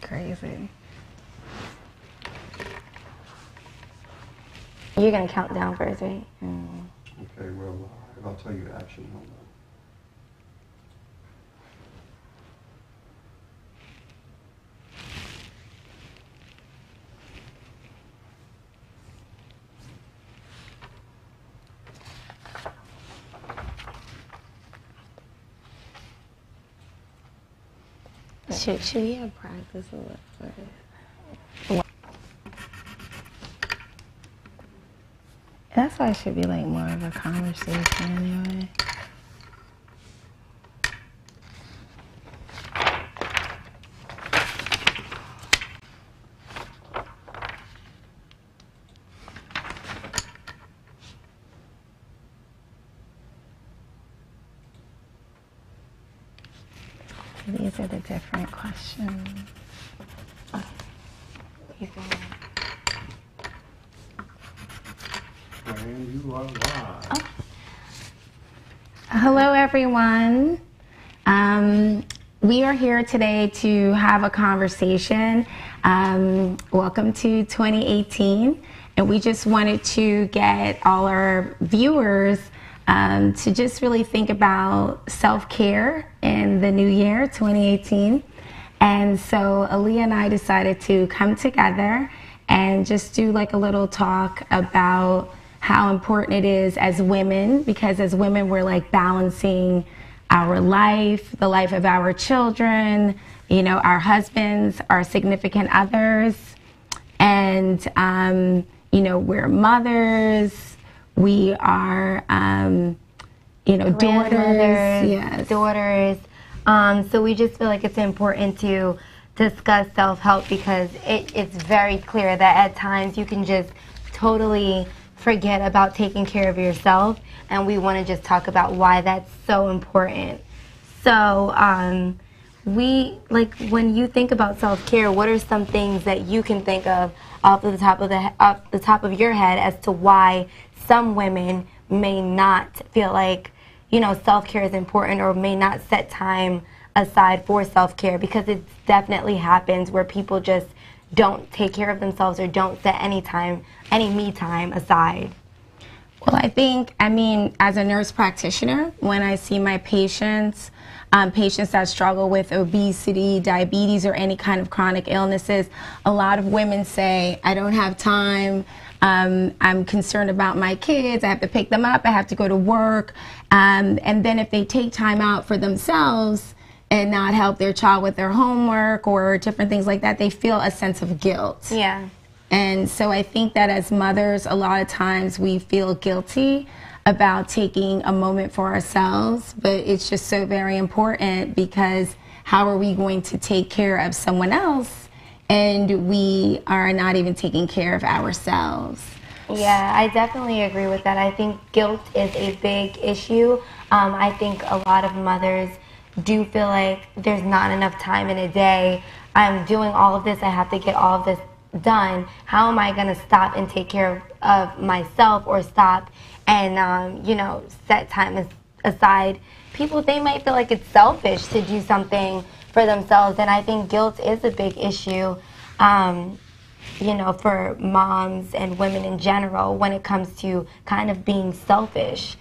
crazy. You're going to count down first, right? Okay, well, I'll tell you action. Hold on. Should we have practice a little? That's why it should be like more of a conversation anyway. These are the different questions. And you are live. Oh. Hello, everyone. We are here today to have a conversation. Welcome to 2018. And we just wanted to get all our viewers to just really think about self-care in the new year, 2018. And so Aaliyah and I decided to come together and just do like a little talk about how important it is as women, because as women we're like balancing our life, the life of our children, you know, our husbands, our significant others, and you know, we're mothers, we are you know, daughters, yes. Daughters. So we just feel like it's important to discuss self-help because it's very clear that at times you can just totally forget about taking care of yourself, and we want to just talk about why that's so important. So we, like, when you think about self-care, what are some things that you can think of off the top of your head as to why some women may not feel like, you know, self-care is important, or may not set time aside for self-care? Because it definitely happens where people just don't take care of themselves or don't set any me time aside. Well, I mean, as a nurse practitioner, when I see my patients, patients that struggle with obesity, diabetes, or any kind of chronic illnesses, a lot of women say, I don't have time, I'm concerned about my kids, I have to pick them up, I have to go to work, and then if they take time out for themselves and not help their child with their homework or different things like that, they feel a sense of guilt. Yeah. And so I think that as mothers, a lot of times we feel guilty about taking a moment for ourselves, but it's just so very important, because how are we going to take care of someone else and we are not even taking care of ourselves? Yeah, I definitely agree with that. I think guilt is a big issue. I think a lot of mothers do feel like there's not enough time in a day. I'm doing all of this, I have to get all of this done. How am I going to stop and take care of myself, or stop and, you know, set time aside? People, they might feel like it's selfish to do something for themselves, and I think guilt is a big issue, you know, for moms and women in general when it comes to kind of being selfish.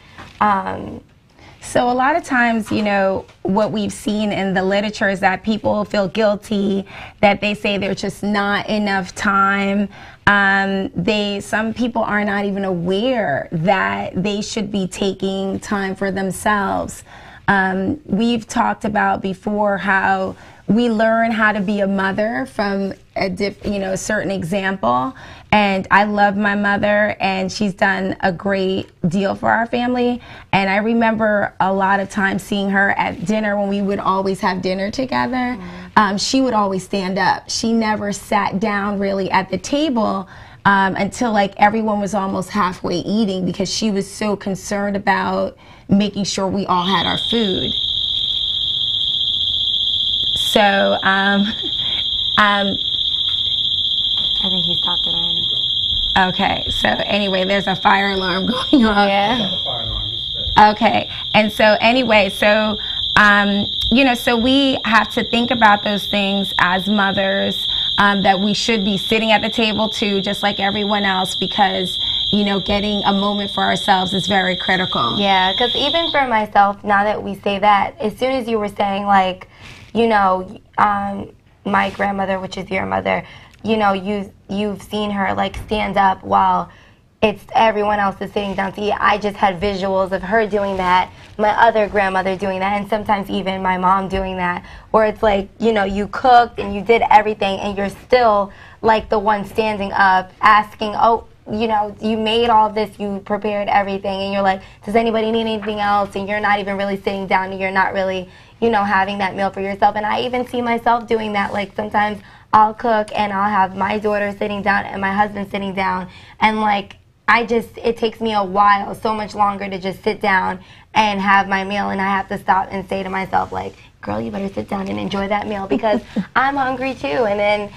So a lot of times, you know, what we've seen in the literature is that people feel guilty, that they say there's just not enough time. Some people are not even aware that they should be taking time for themselves. We've talked about before how we learn how to be a mother from a certain example. And I love my mother, and she's done a great deal for our family. And I remember a lot of times seeing her at dinner when we would always have dinner together. She would always stand up. She never sat down really at the table until like everyone was almost halfway eating, because she was so concerned about making sure we all had our food. So, I think he stopped it already. Okay, so anyway, there's a fire alarm going off. Yeah. Okay, and so anyway, so You know, so we have to think about those things as mothers, that we should be sitting at the table too, just like everyone else, because, you know, getting a moment for ourselves is very critical. Yeah, because even for myself, now that we say that, as soon as you were saying, like, you know, my grandmother, which is your mother, you know, you've seen her, like, stand up while it's everyone else is sitting down to eat. I just had visuals of her doing that, my other grandmother doing that, and sometimes even my mom doing that, where it's like, you know, you cooked and you did everything and you're still like the one standing up asking, oh, you know, you made all this, you prepared everything, and you're like, does anybody need anything else? And you're not even really sitting down and you're not really, you know, having that meal for yourself. And I even see myself doing that. Like, sometimes I'll cook and I'll have my daughter sitting down and my husband sitting down, and like, it takes me a while, so much longer to just sit down and have my meal, and I have to stop and say to myself, like, girl, you better sit down and enjoy that meal because I'm hungry too. And then,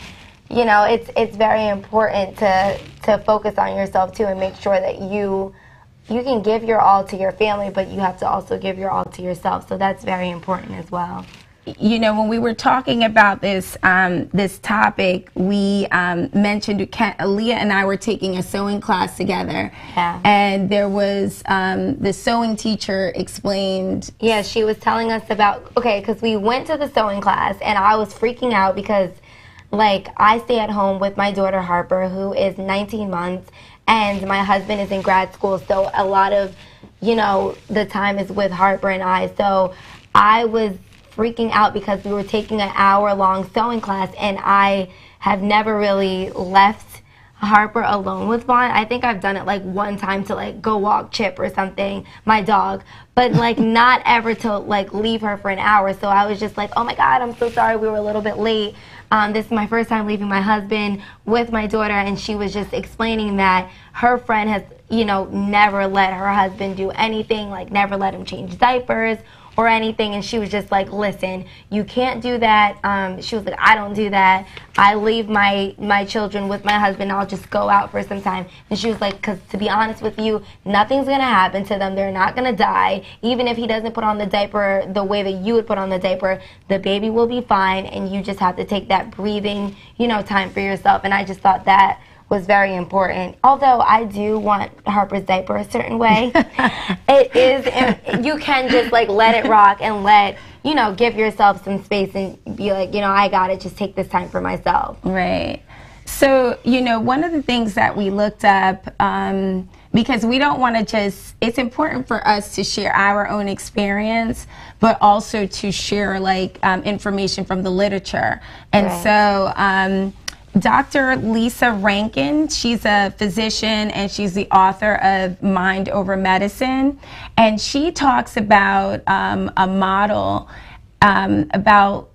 you know, it's very important to focus on yourself too and make sure that you can give your all to your family, but you have to also give your all to yourself. So that's very important as well. You know, when we were talking about this this topic, we mentioned Aaliyah and I were taking a sewing class together. Yeah. And there was the sewing teacher explained. Yeah, she was telling us about, okay, because we went to the sewing class and I was freaking out because, like, I stay at home with my daughter Harper, who is 19 months, and my husband is in grad school, so a lot of, you know, the time is with Harper and I. So I was freaking out because we were taking an hour-long sewing class, and I have never really left Harper alone with Vaughn. I think I've done it like one time to like go walk Chip or something, my dog, but like not ever to like leave her for an hour. So I was just like, oh my God, I'm so sorry we were a little bit late. This is my first time leaving my husband with my daughter, and she was just explaining that her friend has, you know, never let her husband do anything, like never let him change diapers or anything, and she was just like, listen, you can't do that. She was like, I don't do that. I leave my children with my husband. I'll just go out for some time. And she was like, because to be honest with you, nothing's going to happen to them. They're not going to die. Even if he doesn't put on the diaper the way that you would put on the diaper, the baby will be fine, and you just have to take that breathing, you know, time for yourself. And I just thought that was very important. Although I do want Harper's diaper a certain way, it is, you can just like let it rock and let, you know, give yourself some space and be like, you know, I gotta just take this time for myself. Right. So, you know, one of the things that we looked up, because we don't want to just, it's important for us to share our own experience, but also to share like information from the literature. And so, Dr. Lisa Rankin, she's a physician and she's the author of Mind Over Medicine, and she talks about a model about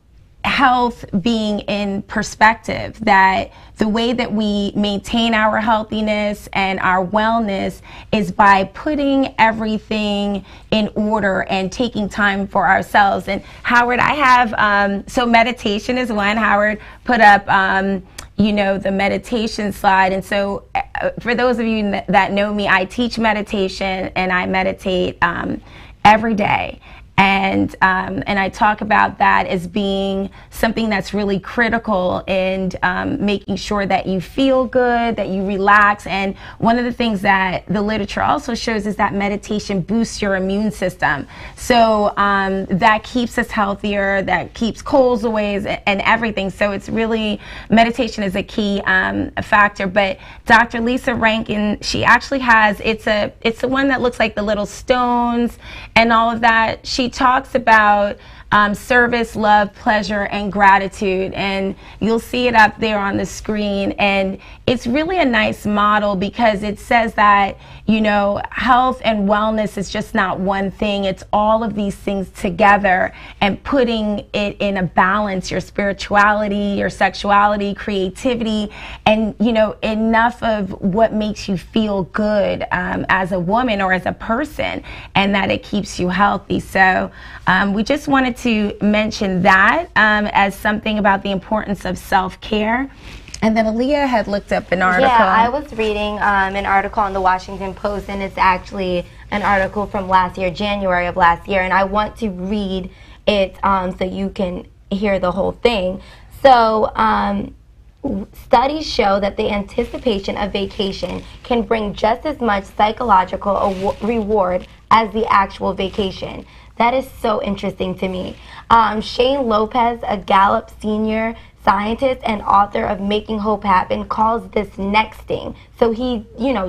health being in perspective, that the way that we maintain our healthiness and our wellness is by putting everything in order and taking time for ourselves. And Howard, I have, so meditation is one. Howard put up, you know, the meditation slide. And so for those of you that know me, I teach meditation and I meditate every day. And I talk about that as being something that's really critical in making sure that you feel good, that you relax. And one of the things that the literature also shows is that meditation boosts your immune system. So that keeps us healthier, that keeps colds away and everything. So it's really, meditation is a key factor. But Dr. Lisa Rankin, she actually has, it's the one that looks like the little stones and all of that. She talks about service, love, pleasure, and gratitude, and you'll see it up there on the screen. And it's really a nice model because it says that, you know, health and wellness is just not one thing. It's all of these things together and putting it in a balance, your spirituality, your sexuality, creativity, and, you know, enough of what makes you feel good as a woman or as a person, and that it keeps you healthy. So we just wanted to mention that as something about the importance of self-care. And then Aaliyah had looked up an article. Yeah, I was reading an article on the Washington Post, and it's actually an article from last year, January of last year, and I want to read it so you can hear the whole thing. So studies show that the anticipation of vacation can bring just as much psychological reward as the actual vacation. That is so interesting to me. Shane Lopez, a Gallup senior scientist and author of Making Hope Happen, calls this nexting. So he,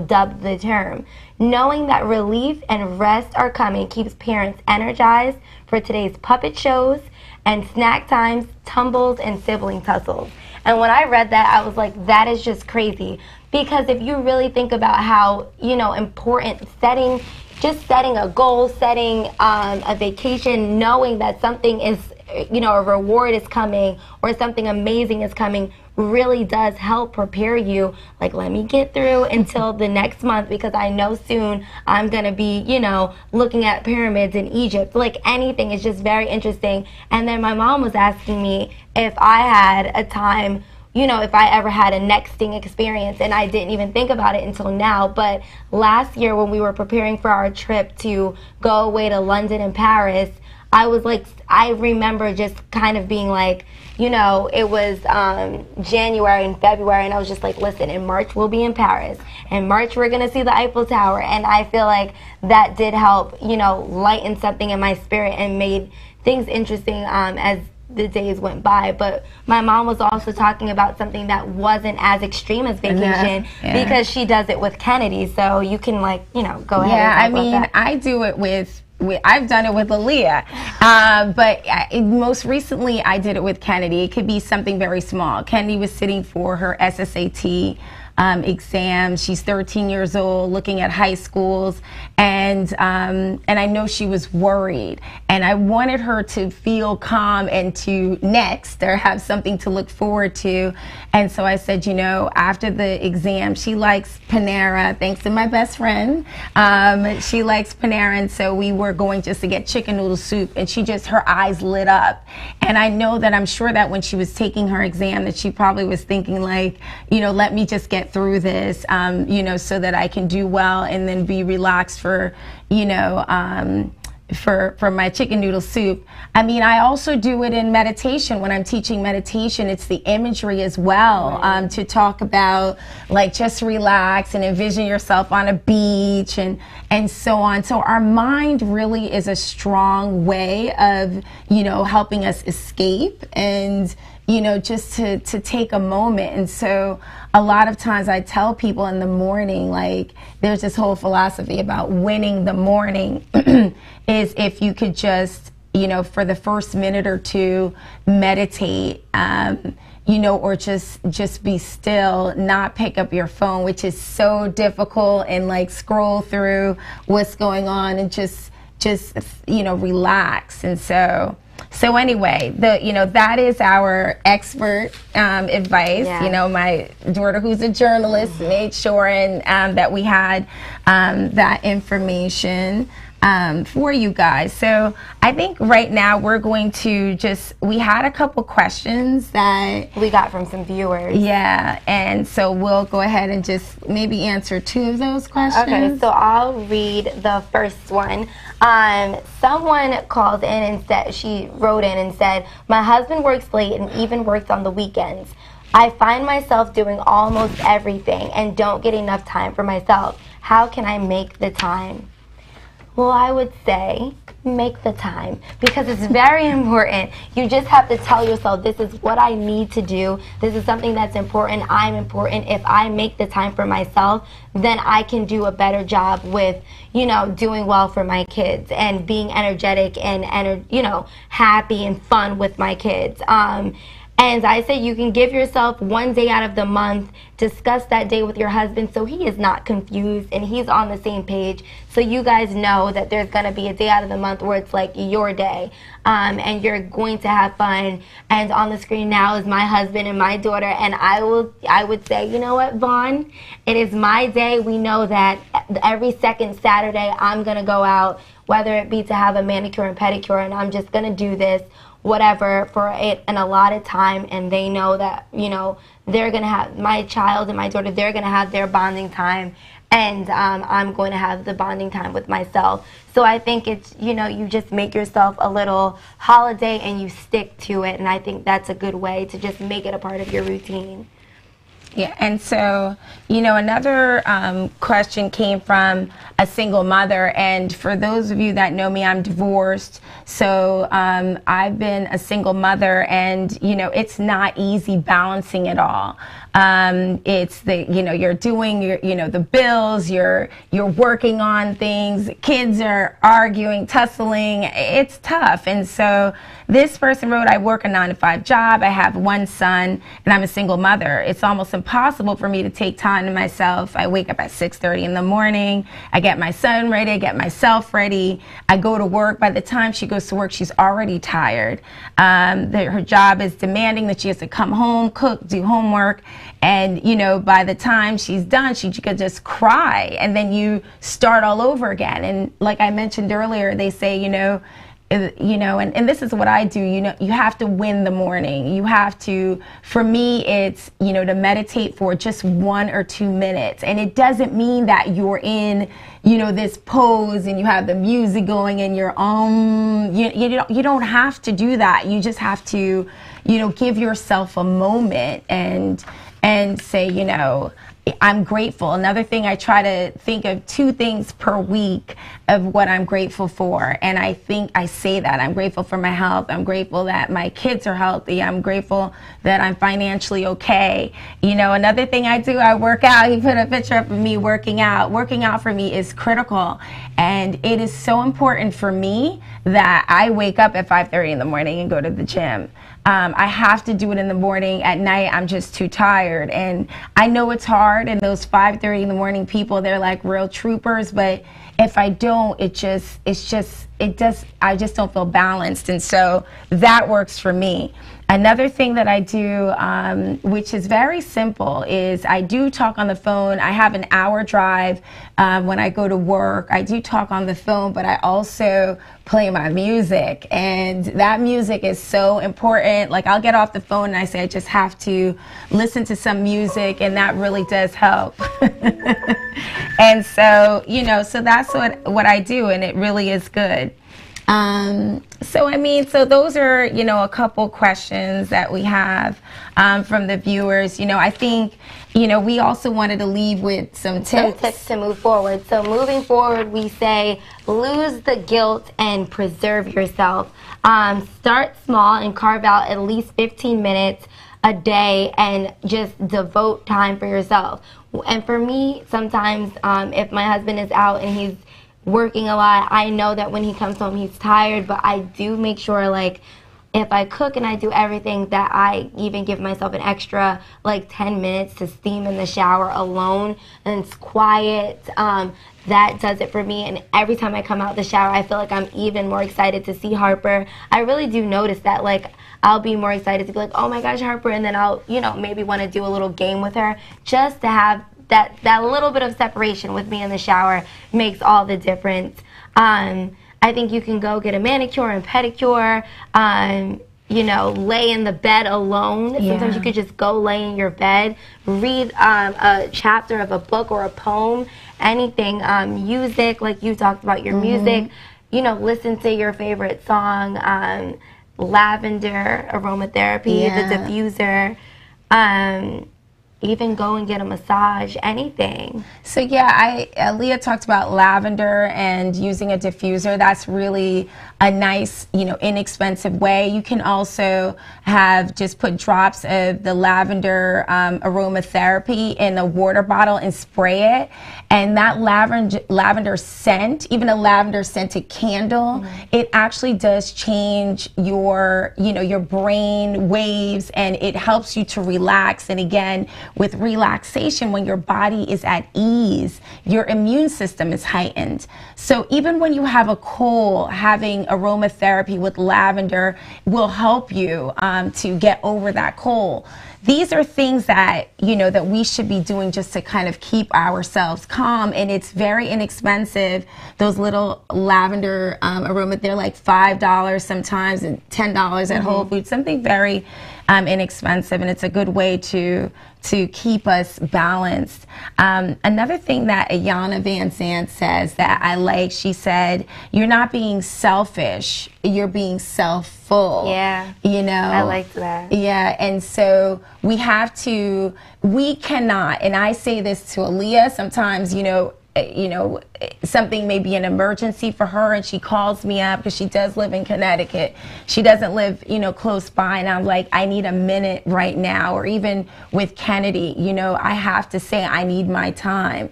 dubbed the term. Knowing that relief and rest are coming keeps parents energized for today's puppet shows and snack times, tumbles, and sibling tussles. And when I read that, I was like, that is just crazy. Because if you really think about how, important setting a goal, setting a vacation, knowing that something is, a reward is coming or something amazing is coming, really does help prepare you. Like, let me get through until the next month, because I know soon I'm going to be, looking at pyramids in Egypt. Like, anything is just very interesting. And then my mom was asking me if I had a time, if I ever had a nexting experience, and I didn't even think about it until now. But last year when we were preparing for our trip to go away to London and Paris, I remember just kind of being like, it was January and February, and I was just like, listen, in March we'll be in Paris. In March we're going to see the Eiffel Tower. And I feel like that did help, lighten something in my spirit and made things interesting as the days went by. But my mom was also talking about something that wasn't as extreme as vacation, because she does it with Kennedy. So you can go ahead and talk about that. I do it with I've done it with Aaliyah, but most recently I did it with Kennedy. It could be something very small. Kennedy was sitting for her SSAT exam. She's 13 years old, looking at high schools, and I know she was worried, and I wanted her to feel calm and to next or have something to look forward to. And so I said, after the exam, she likes Panera, thanks to my best friend. She likes Panera, and so we were going just to get chicken noodle soup, and her eyes lit up. And I'm sure that when she was taking her exam, that she probably was thinking like, let me just get through this, so that I can do well and then be relaxed for my chicken noodle soup. I also do it in meditation. When I'm teaching meditation, it's the imagery as well, to talk about just relax and envision yourself on a beach and so on. So our mind really is a strong way of, helping us escape and, just to take a moment. And so a lot of times I tell people in the morning, there's this whole philosophy about winning the morning is if you could just, for the first minute or two, meditate, or just be still, not pick up your phone, which is so difficult, and scroll through what's going on and just relax. And so anyway, that is our expert advice. Yeah. My daughter, who's a journalist, made sure that we had that information for you guys. So I think right now we're going to we had a couple questions that we got from some viewers. Yeah, and so we'll go ahead and just maybe answer two of those questions. Okay, so I'll read the first one. Someone called in and she wrote in and said, my husband works late and even works on the weekends. I find myself doing almost everything and don't get enough time for myself. How can I make the time? Well, I would say make the time, because it's very important. You just have to tell yourself, this is what I need to do. This is something that's important. I'm important. If I make the time for myself, then I can do a better job with, doing well for my kids and being energetic and happy and fun with my kids. And I say you can give yourself one day out of the month, discuss that day with your husband so he is not confused and he's on the same page, so you guys know that there's going to be a day out of the month where it's your day, and you're going to have fun. And on the screen now is my husband and my daughter, and I would say, you know what, Vaughn, it is my day. We know that every second Saturday I'm going to go out, whether it be to have a manicure and pedicure, and I'm just going to do this, whatever, for an allotted time. And they know that, they're going to have, my child and my daughter, they're going to have their bonding time. and I'm going to have the bonding time with myself. So I think it's, you know, you just make yourself a little holiday and you stick to it, and I think that's a good way to just make it a part of your routine. Yeah, and so, you know, another question came from a single mother, and for those of you that know me, I'm divorced, so I've been a single mother, and, you know, it's not easy balancing it all. It's the, you know, you're doing your, you know, the bills, you're working on things, kids are arguing, tussling, it's tough. And so this person wrote, I work a 9-to-5 job, I have one son, and I'm a single mother. It's almost impossible for me to take time to myself. I wake up at 6:30 in the morning, I get my son ready, I get myself ready, I go to work. By the time she goes to work, she's already tired. Her job is demanding that she has to come home, cook, do homework, and, you know, by the time she's done, she could just cry, and then you start all over again. And like I mentioned earlier, they say, you know, and this is what I do, you know, you have to win the morning. You have to, for me, it's, you know, to meditate for just 1 or 2 minutes. And it doesn't mean that you're in, you know, this pose and you have the music going and you're, you don't have to do that. You just have to, you know, give yourself a moment and say, you know, I'm grateful. Another thing, I try to think of 2 things per week of what I'm grateful for. And I think I say that. I'm grateful for my health. I'm grateful that my kids are healthy. I'm grateful that I'm financially okay. You know, another thing I do, I work out. He put a picture up of me working out. Working out for me is critical. And it is so important for me that I wake up at 5:30 in the morning and go to the gym. I have to do it in the morning. At night, I'm just too tired. And I know it's hard, and those 5:30 in the morning people, they're like real troopers, but if I don't, I just don't feel balanced. And so that works for me. Another thing that I do, which is very simple, is I do talk on the phone. I have an hour drive when I go to work. I do talk on the phone, but I also play my music. And that music is so important. Like, I'll get off the phone and I say, I just have to listen to some music, and that really does help. And so, you know, so that's what I do, and it really is good. So, I mean, so those are, you know, a couple questions that we have from the viewers. You know, I think, you know, we also wanted to leave with some tips. Some tips to move forward. So moving forward, we say lose the guilt and preserve yourself. Start small and carve out at least 15 minutes a day and just devote time for yourself. And for me, sometimes if my husband is out and he's working a lot, I know that when he comes home he's tired, but I do make sure, like, if I cook and I do everything, that I even give myself an extra like 10 minutes to steam in the shower alone, and it's quiet. That does it for me. And every time I come out the shower, I feel like I'm even more excited to see Harper. I really do notice that, like, I'll be more excited to be like, oh my gosh, Harper, and then I'll, you know, maybe want to do a little game with her, just to have that little bit of separation with me in the shower makes all the difference. I think you can go get a manicure and pedicure, you know, lay in the bed alone. Yeah. Sometimes you could just go lay in your bed, read a chapter of a book or a poem, anything. Music, like you talked about your music, you know, listen to your favorite song, lavender, aromatherapy, the diffuser. Even go and get a massage, anything. So yeah, Leah talked about lavender and using a diffuser. That's really a nice, you know, inexpensive way. You can also just put drops of the lavender aromatherapy in a water bottle and spray it. And that lavender scent, even a lavender scented candle, it actually does change your, you know, your brain waves, and it helps you to relax. And again, with relaxation, when your body is at ease, your immune system is heightened. So even when you have a cold, having aromatherapy with lavender will help you to get over that cold. These are things that, you know, that we should be doing just to kind of keep ourselves calm, and it's very inexpensive. Those little lavender aroma, they're like $5 sometimes and $10 at Whole Foods, something very inexpensive, and it's a good way to keep us balanced. Another thing that Ayanna Van Sant says that I like, she said, you're not being selfish, you're being self-full. Yeah. You know? I liked that. Yeah, and so we cannot, and I say this to Aaliyah sometimes, something may be an emergency for her and she calls me up because she does live in Connecticut. She doesn't live, close by, and I'm like, I need a minute right now. Or even with Kennedy, I have to say I need my time.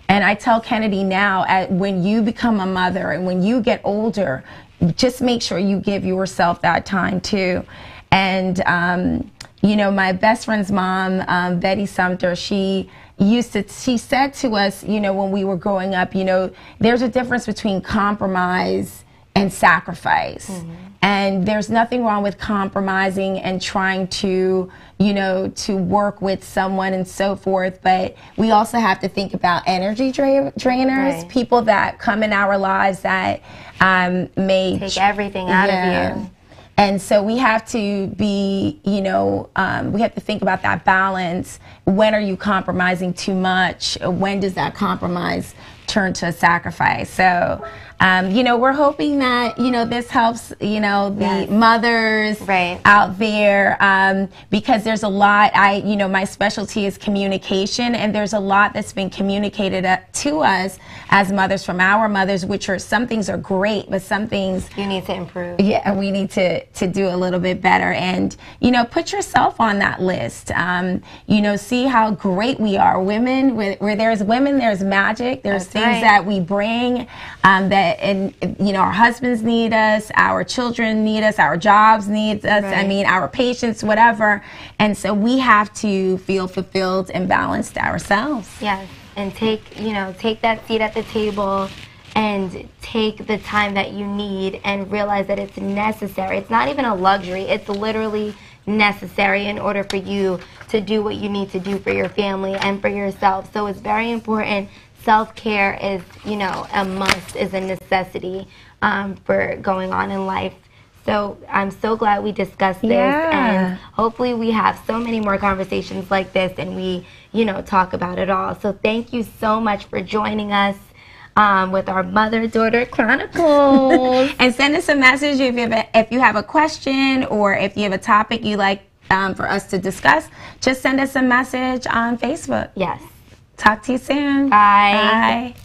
And I tell Kennedy now, when you become a mother and when you get older, just make sure you give yourself that time too. And, my best friend's mom, Betty Sumter, she said to us, when we were growing up, there's a difference between compromise and sacrifice. Mm-hmm. And there's nothing wrong with compromising and trying to, to work with someone and so forth. But we also have to think about energy drainers, right. People that come in our lives that may take everything out of you. And so we have to be, we have to think about that balance. When are you compromising too much? When does that compromise turn to a sacrifice? So, we're hoping that, this helps, the mothers out there, because there's a lot, my specialty is communication, and there's a lot that's been communicated to us as mothers from our mothers, which are, some things are great, but some things you need to improve. Yeah, we need to do a little bit better. And, put yourself on that list. See how great we are. Women, where there's women, there's magic. There's things that we bring, our husbands need us, our children need us, our jobs need us, our patients, whatever. And so we have to feel fulfilled and balanced ourselves. Yes, and take that seat at the table and take the time that you need and realize that it's necessary. It's not even a luxury. It's literally necessary in order for you to do what you need to do for your family and for yourself. So it's very important. Self-care is, a must, is a necessity for going on in life. So I'm so glad we discussed this, and hopefully we have so many more conversations like this, and we, talk about it all. So thank you so much for joining us with our Mother-Daughter Chronicles. And send us a message if you have a question, or if you have a topic you like for us to discuss. Just send us a message on Facebook. Yes. Talk to you soon. Bye. Bye.